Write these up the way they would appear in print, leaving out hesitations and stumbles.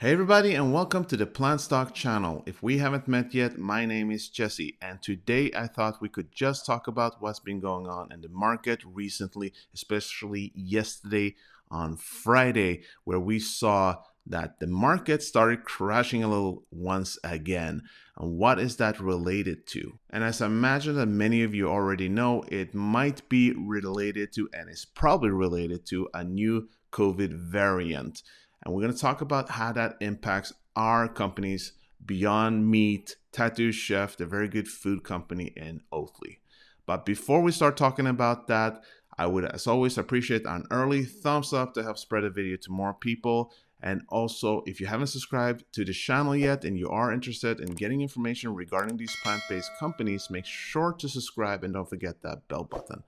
Hey everybody, and welcome to the PlantStock channel. If we haven't met yet, my name is Jesse, and today I thought we could just talk about what's been going on in the market recently, especially yesterday on Friday, where we saw that the market started crashing a little once again. And what is that related to? And as I imagine that many of you already know, it might be related to, and is probably related to, a new COVID variant. And we're going to talk about how that impacts our companies, Beyond Meat, Tattoo Chef, the very good food company, and OTLY. But before we start talking about that, I would, as always, appreciate an early thumbs up to help spread the video to more people. And also, if you haven't subscribed to the channel yet and you are interested in getting information regarding these plant-based companies, make sure to subscribe and don't forget that bell button.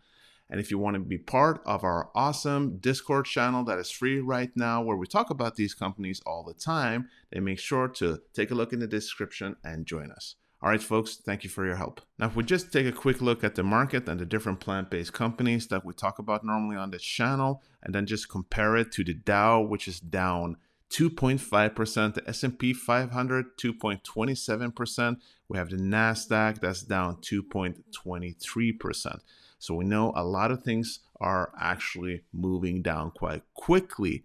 And if you want to be part of our awesome Discord channel that is free right now, where we talk about these companies all the time, then make sure to take a look in the description and join us. All right, folks, thank you for your help. Now, if we just take a quick look at the market and the different plant-based companies that we talk about normally on this channel, and then just compare it to the Dow, which is down 2.5%, the S&P 500, 2.27%. We have the NASDAQ that's down 2.23%. So we know a lot of things are actually moving down quite quickly.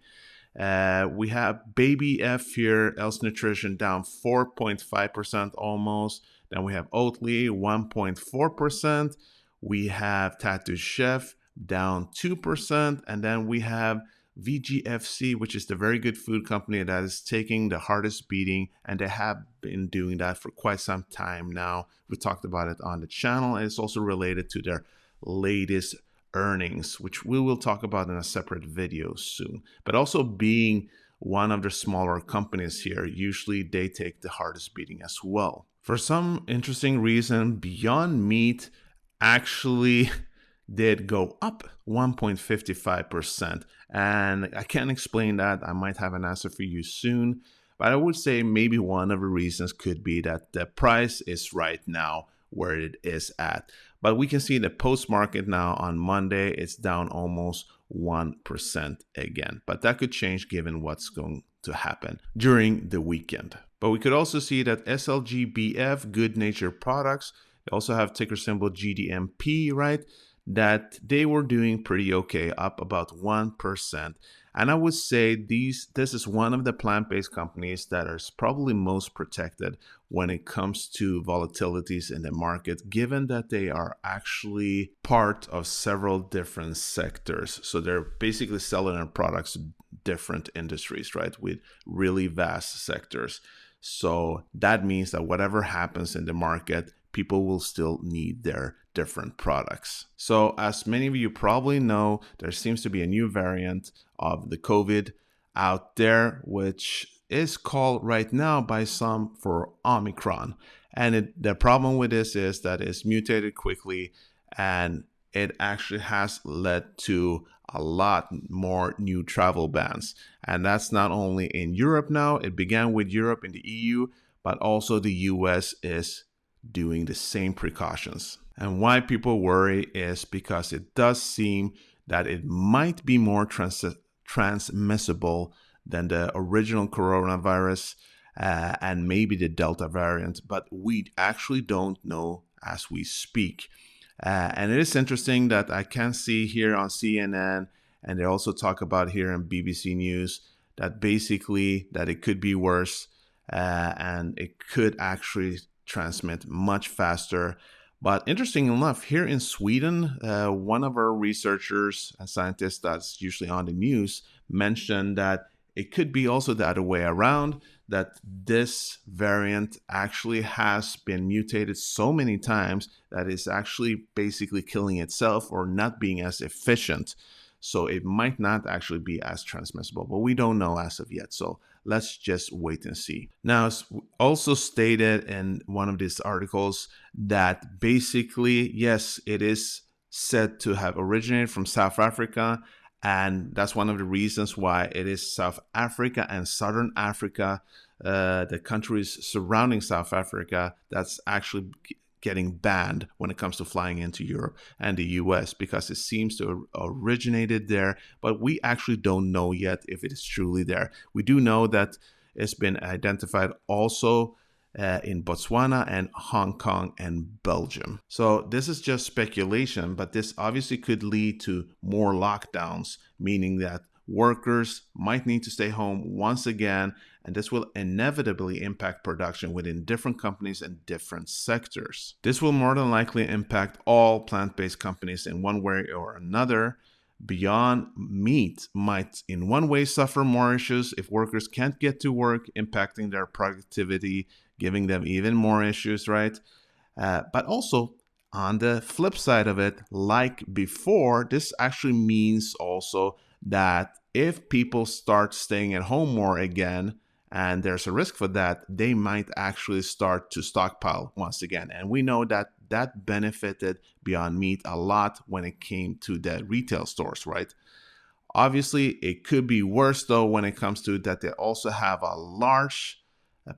We have Baby F here, Else Nutrition down 4.5% almost. Then we have Oatly 1.4%. We have Tattoo Chef down 2%. And then we have VGFC, which is the very good food company that is taking the hardest beating, and they have been doing that for quite some time now. We talked about it on the channel, and it's also related to their latest earnings, which we will talk about in a separate video soon. But also being one of the smaller companies here, usually they take the hardest beating as well. For some interesting reason, Beyond Meat actually did go up 1.55%. And I can't explain that. I might have an answer for you soon. But I would say maybe one of the reasons could be that the price is right now where it is at. But we can see the post-market now on Monday, it's down almost 1% again. But that could change given what's going to happen during the weekend. But we could also see that SLGBF, Good Nature Products, they also have ticker symbol GDMP, right? That they were doing pretty okay, up about 1%. And I would say this is one of the plant-based companies that is probably most protected when it comes to volatilities in the market, given that they are actually part of several different sectors. So they're basically selling their products to different industries, right, with really vast sectors. So that means that whatever happens in the market, people will still need their different products. So as many of you probably know, there seems to be a new variant of the COVID out there, which is called right now by some for Omicron. And the problem with this is that it's mutated quickly, and it actually has led to a lot more new travel bans. And that's not only in Europe now, it began with Europe and the EU, but also the US is doing the same precautions. And why people worry is because it does seem that it might be more transmissible than the original coronavirus and maybe the Delta variant, but we actually don't know as we speak. And it is interesting that I can see here on CNN, and they also talk about here in BBC News, that basically that it could be worse and it could actually transmit much faster. But interesting enough, here in Sweden, one of our researchers and scientists that's usually on the news mentioned that it could be also the other way around, that this variant actually has been mutated so many times that it's actually basically killing itself or not being as efficient. So it might not actually be as transmissible, but we don't know as of yet. So let's just wait and see. Now, it's also stated in one of these articles that basically, yes, it is said to have originated from South Africa. And that's one of the reasons why it is South Africa and Southern Africa, the countries surrounding South Africa, that's actually getting banned when it comes to flying into Europe and the US, because it seems to have originated there, but we actually don't know yet if it is truly there. We do know that It's been identified also in Botswana and Hong Kong and Belgium. So this is just speculation, but this obviously could lead to more lockdowns, meaning that workers might need to stay home once again, and this will inevitably impact production within different companies and different sectors. This will more than likely impact all plant-based companies in one way or another. Beyond Meat might in one way suffer more issues if workers can't get to work, impacting their productivity, giving them even more issues, right? But also, on the flip side of it, like before, this actually means also that if people start staying at home more again, and there's a risk for that, they might actually start to stockpile once again. And we know that that benefited Beyond Meat a lot when it came to the retail stores, right? Obviously, it could be worse though when it comes to that they also have a large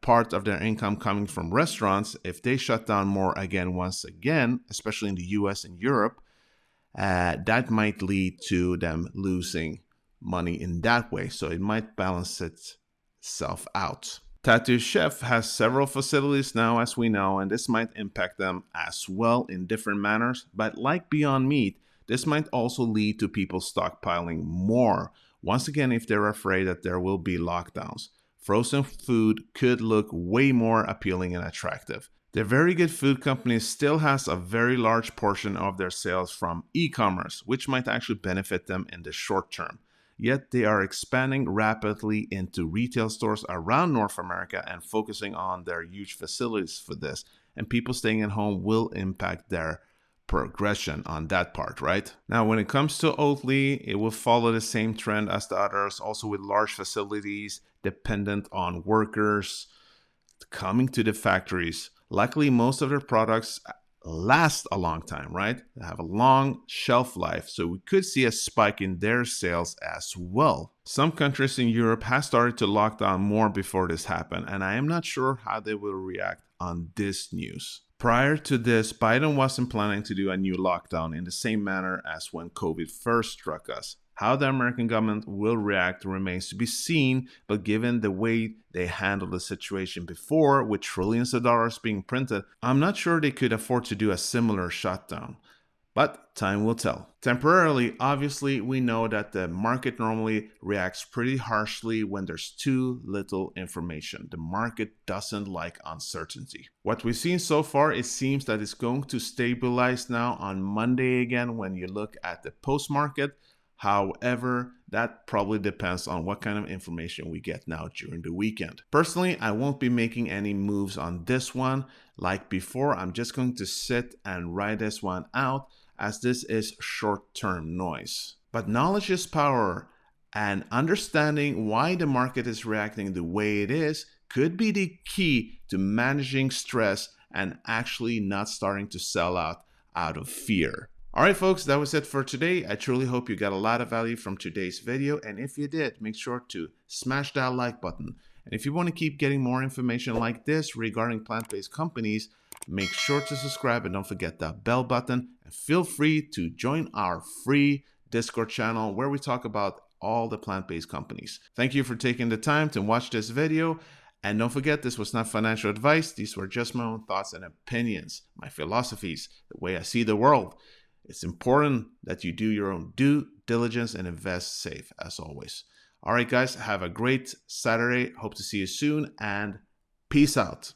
part of their income coming from restaurants. If they shut down more again, once again, especially in the US and Europe, that might lead to them losing money in that way. So it might balance itself out. Tattoo Chef has several facilities now, as we know, and this might impact them as well in different manners. But like Beyond Meat, this might also lead to people stockpiling more. Once again, if they're afraid that there will be lockdowns, frozen food could look way more appealing and attractive. The Very Good Food Company still has a very large portion of their sales from e-commerce, which might actually benefit them in the short term. Yet they are expanding rapidly into retail stores around North America and focusing on their huge facilities for this. And people staying at home will impact their progression on that part, right? Now, when it comes to Oatly, it will follow the same trend as the others, also with large facilities dependent on workers coming to the factories. Luckily, most of their products last a long time, right? They have a long shelf life, so we could see a spike in their sales as well. Some countries in Europe have started to lock down more before this happened, and I am not sure how they will react on this news. Prior to this, Biden wasn't planning to do a new lockdown in the same manner as when COVID first struck us. How the American government will react remains to be seen, but given the way they handled the situation before, with trillions of dollars being printed, I'm not sure they could afford to do a similar shutdown. But time will tell. Temporarily, obviously, we know that the market normally reacts pretty harshly when there's too little information. The market doesn't like uncertainty. What we've seen so far, it seems that it's going to stabilize now on Monday again when you look at the post-market. However, that probably depends on what kind of information we get now during the weekend. Personally, I won't be making any moves on this one. Like before, I'm just going to sit and ride this one out, as this is short-term noise. But knowledge is power, and understanding why the market is reacting the way it is could be the key to managing stress and actually not starting to sell out of fear. All right, folks, that was it for today. I truly hope you got a lot of value from today's video. And if you did, make sure to smash that like button. And if you want to keep getting more information like this regarding plant-based companies, make sure to subscribe and don't forget that bell button. And feel free to join our free Discord channel where we talk about all the plant-based companies. Thank you for taking the time to watch this video. And don't forget, this was not financial advice. These were just my own thoughts and opinions, my philosophies, the way I see the world. It's important that you do your own due diligence and invest safe, as always. All right, guys, have a great Saturday. Hope to see you soon, and peace out.